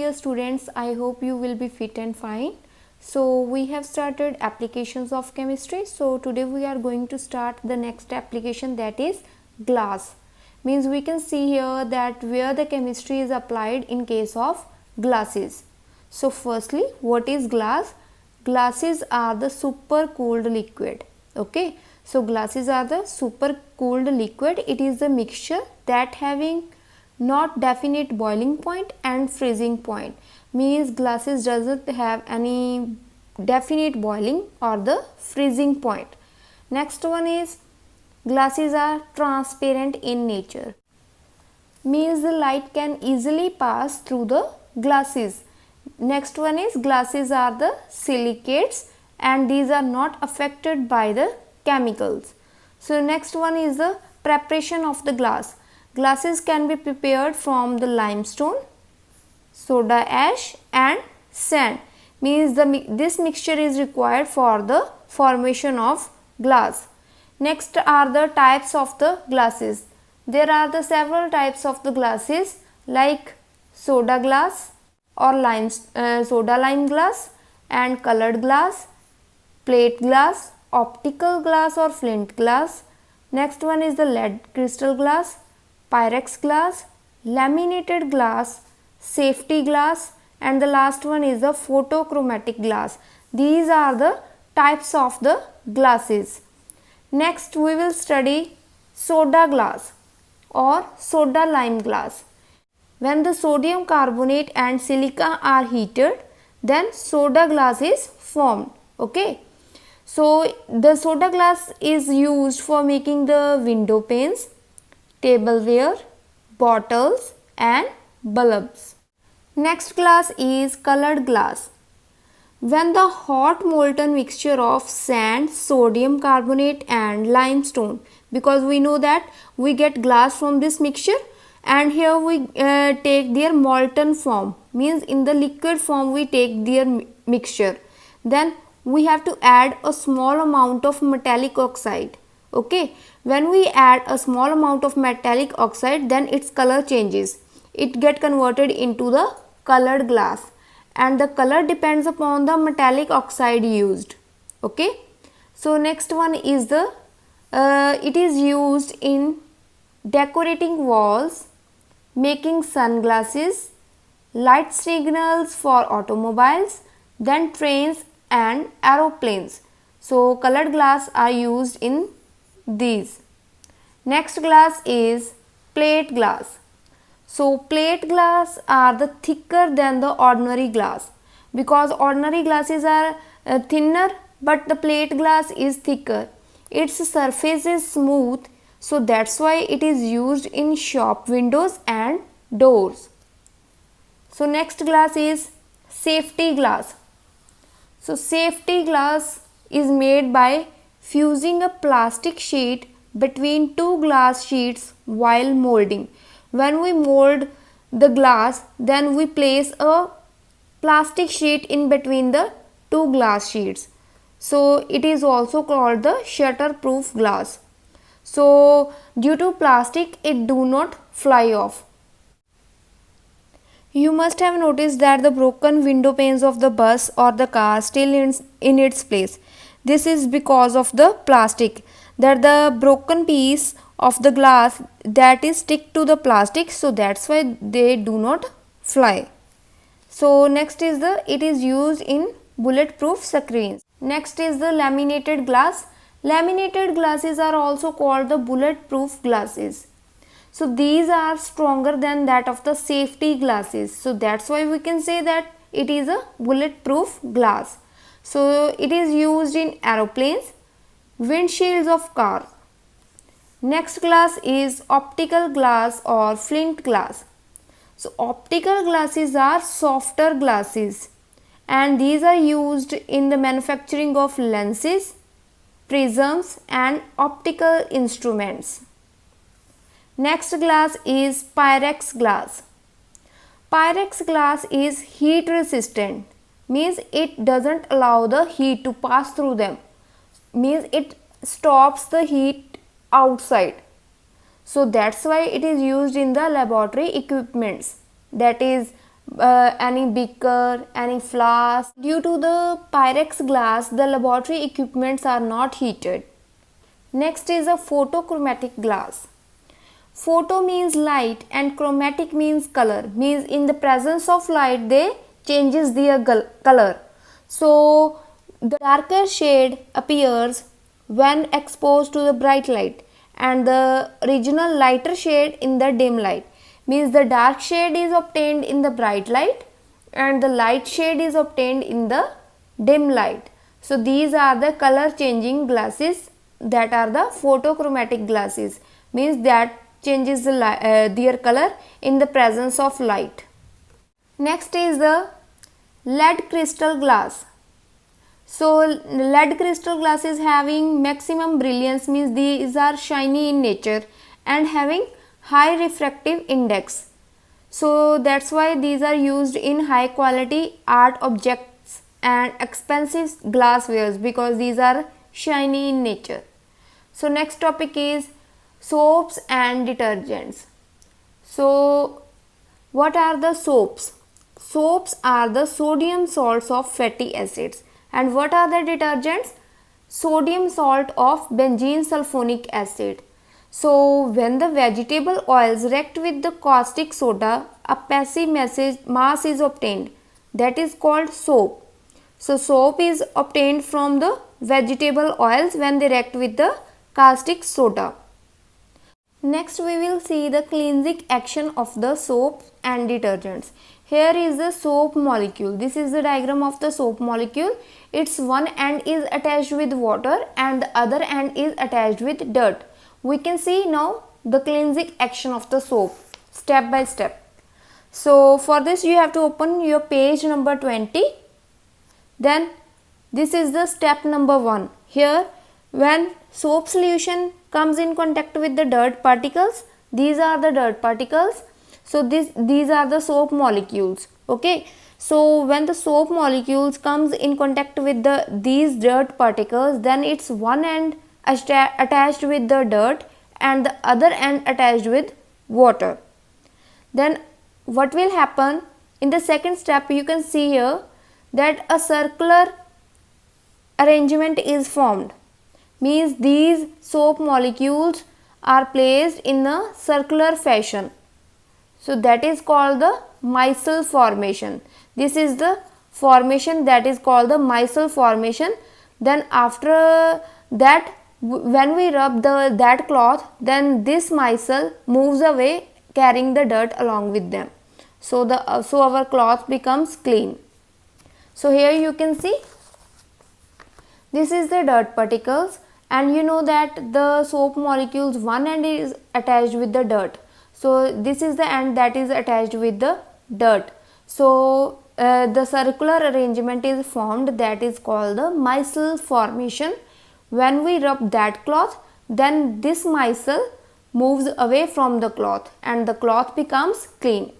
dear students, I hope you will be fit and fine. So we have started applications of chemistry. So today we are going to start the next application, that is glass. Means we can see here that where the chemistry is applied in case of glasses. So firstly, what is glass? Glasses are the super cooled liquid. Okay, so glasses are the super cooled liquid. It is the mixture that having not definite boiling point and freezing point. Means glasses doesn't have any definite boiling or the freezing point. Next one is glasses are transparent in nature. Means the light can easily pass through the glasses. Next one is glasses are the silicates and these are not affected by the chemicals. So next one is the preparation of the glass. Glasses can be prepared from the limestone, soda ash and sand. Means this mixture is required for the formation of glass. Next are the types of the glasses. There are the several types of the glasses like soda glass or soda lime glass and colored glass, plate glass, optical glass or flint glass. Next one is the lead crystal glass, Pyrex glass, laminated glass, safety glass, and the last one is the photochromatic glass. These are the types of the glasses. Next we will study soda glass or soda lime glass. When the sodium carbonate and silica are heated, then soda glass is formed. Okay. So the soda glass is used for making the window panes, tableware, bottles and bulbs. Next glass is colored glass. When the hot molten mixture of sand, sodium carbonate and limestone, because we know that we get glass from this mixture and here we take their molten form, means in the liquid form we take their mixture. Then we have to add a small amount of metallic oxide. Okay, when we add a small amount of metallic oxide, then its color changes. It get converted into the colored glass and the color depends upon the metallic oxide used. Okay, so next one is the it is used in decorating walls, making sunglasses, light signals for automobiles, then trains and aeroplanes. So colored glass are used in these. Next glass is plate glass. So plate glass are the thicker than the ordinary glass, because ordinary glasses are thinner but the plate glass is thicker. Its surface is smooth, so that's why it is used in shop windows and doors. So next glass is safety glass. So safety glass is made by fusing a plastic sheet between two glass sheets while molding. When we mold the glass, then we place a plastic sheet in between the two glass sheets. So it is also called the shutter-proof glass. So due to plastic, it do not fly off. You must have noticed that the broken window panes of the bus or the car still in its place. This is because of the plastic, that the broken piece of the glass that is stick to the plastic, so that's why they do not fly. So next is it is used in bulletproof screens. Next is the laminated glass. Laminated glasses are also called the bulletproof glasses. So these are stronger than that of the safety glasses. So that's why we can say that it is a bulletproof glass. So it is used in aeroplanes, windshields of cars. Next glass is optical glass or flint glass. So optical glasses are softer glasses and these are used in the manufacturing of lenses, prisms and optical instruments. Next glass is Pyrex glass. Pyrex glass is heat resistant, means it doesn't allow the heat to pass through them, means it stops the heat outside. So that's why it is used in the laboratory equipments, that is any beaker, any flask. Due to the Pyrex glass, the laboratory equipments are not heated. Next is a photochromatic glass. Photo means light and chromatic means color, means in the presence of light they changes their color. So the darker shade appears when exposed to the bright light and the original lighter shade in the dim light, means the dark shade is obtained in the bright light and the light shade is obtained in the dim light. So these are the color changing glasses, that are the photochromatic glasses, means that changes their color in the presence of light. Next is the lead crystal glass. So lead crystal glass is having maximum brilliance, means these are shiny in nature and having high refractive index. So that's why these are used in high quality art objects and expensive glasswares, because these are shiny in nature. So next topic is soaps and detergents. So what are the soaps? Soaps are the sodium salts of fatty acids. And what are the detergents? Sodium salt of benzene sulfonic acid. So when the vegetable oils react with the caustic soda, a passive mass is obtained, that is called soap. So soap is obtained from the vegetable oils when they react with the caustic soda. Next we will see the cleansing action of the soap and detergents. Here is the soap molecule. This is the diagram of the soap molecule. Its one end is attached with water and the other end is attached with dirt. We can see now the cleansing action of the soap step by step. So for this you have to open your page number 20. Then this is the step number 1. Here when soap solution comes in contact with the dirt particles, these are the dirt particles. So these are the soap molecules. Okay. So when the soap molecules comes in contact with these dirt particles, then it's one end attached with the dirt and the other end attached with water. Then what will happen in the second step? You can see here that a circular arrangement is formed, means these soap molecules are placed in a circular fashion. So that is called the micelle formation. This is the formation that is called the micelle formation. Then after that, when we rub that cloth, then this micelle moves away carrying the dirt along with them. So our cloth becomes clean. So here you can see this is the dirt particles, and you know that the soap molecules one end is attached with the dirt. So this is the end that is attached with the dirt. So the circular arrangement is formed, that is called the micelle formation. When we rub that cloth, then this micelle moves away from the cloth and the cloth becomes clean.